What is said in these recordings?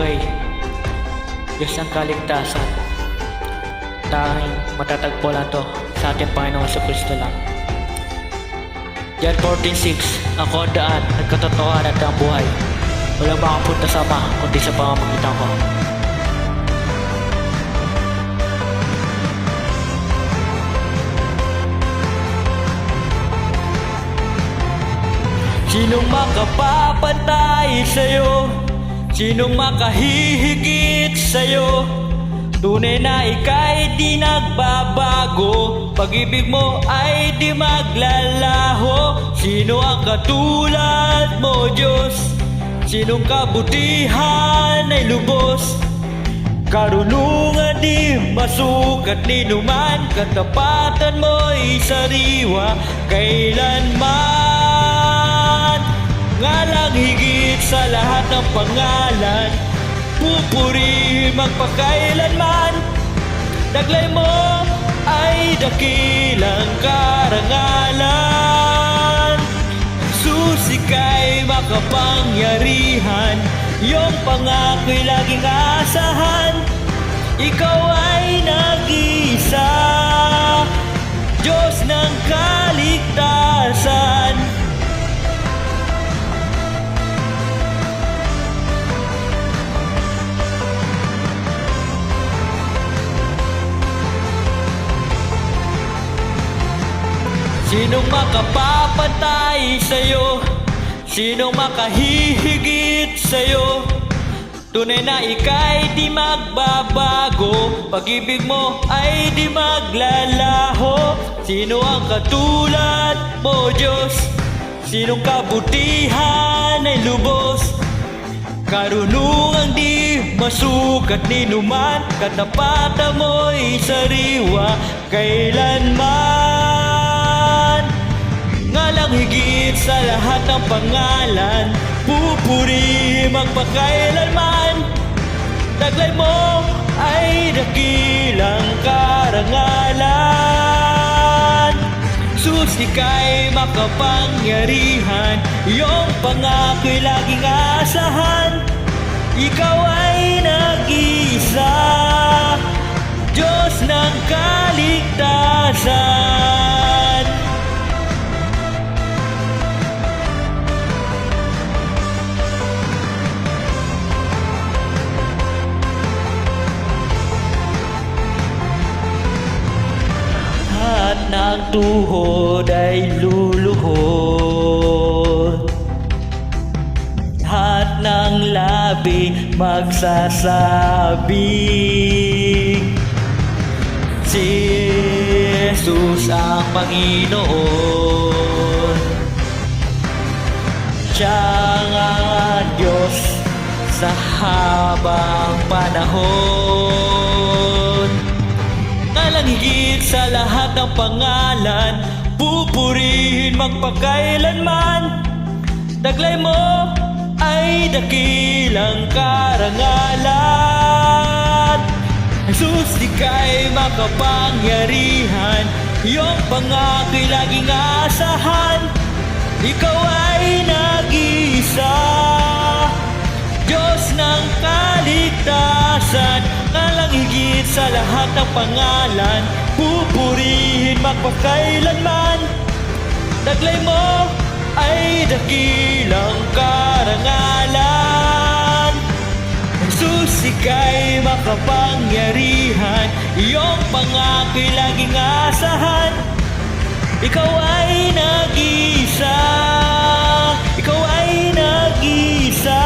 bagay, Diyos ang kaligtasan. Tanging matatagpo lang to sa ating Panginoong Jesucristo lang. John 14:6, ako ang daan, nagkatotohanan at ang buhay. Walang makapunta sa Ama kundi sa pamamagitan ko. Sinong makapapantay sa'yo? Sinong makahihigit sa'yo? Tunay na ika'y di nagbabago, pag-ibig mo ay di maglalaho. Sino ang katulad mo, Diyos? Sinong kabutihan ay lubos? Karunungan di masukat ni numan, katapatan mo'y sariwa kailanman. Ngalang higit sa lahat ng pangalan, pupuri magpakailanman. Taglay mo ay dakilang karangalan. Susika'y makapangyarihan, iyong pangako'y laging asahan. Ikaw ay nag-isa, Diyos ng kaligtasan. Sinong makapapantay sa'yo? Sinong makahihigit sa'yo? Tunay na ika'y di magbabago, pag-ibig mo ay di maglalaho. Sino ang katulad mo, Diyos? Sinong kabutihan ay lubos? Karunungang di masukat ni numan, katapatan mo'y sariwa kailanman. Ngalang higit sa lahat ng pangalan, pupuri magpakailanman. Taglay mo ay dakilang karangalan. Susika'y makapangyarihan, iyong pangako'y laging asahan. Ikaw ay nag-isa, Diyos ng kaligtasan. At ng tuhod ay luluhod, at ng labi magsasabi, si Jesus ang Panginoon. Siya ang Diyos sa habang panahon. Ngalang higit sa lahat ng pangalan, pupurihin magpakailanman. Taglay mo ay dakilang karangalan. Jesus, ika'y makapangyarihan, iyong pangako'y laging asahan. Ikaw ay nag-isa, Diyos ng kaligtasan. Ngalang higit sa lahat ng pangalan, pupurihin magpakailanman. Taglay mo ay dakilang karangalan. Jesus, ika'y makapangyarihan, iyong pangako'y laging asahan. Ikaw ay nag-isa, ikaw ay nag-isa,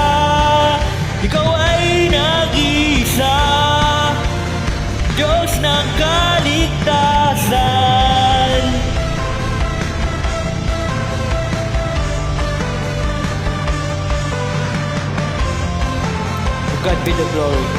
ikaw ay nag-isa, Diyos ng kaligtasan. To God be the glory.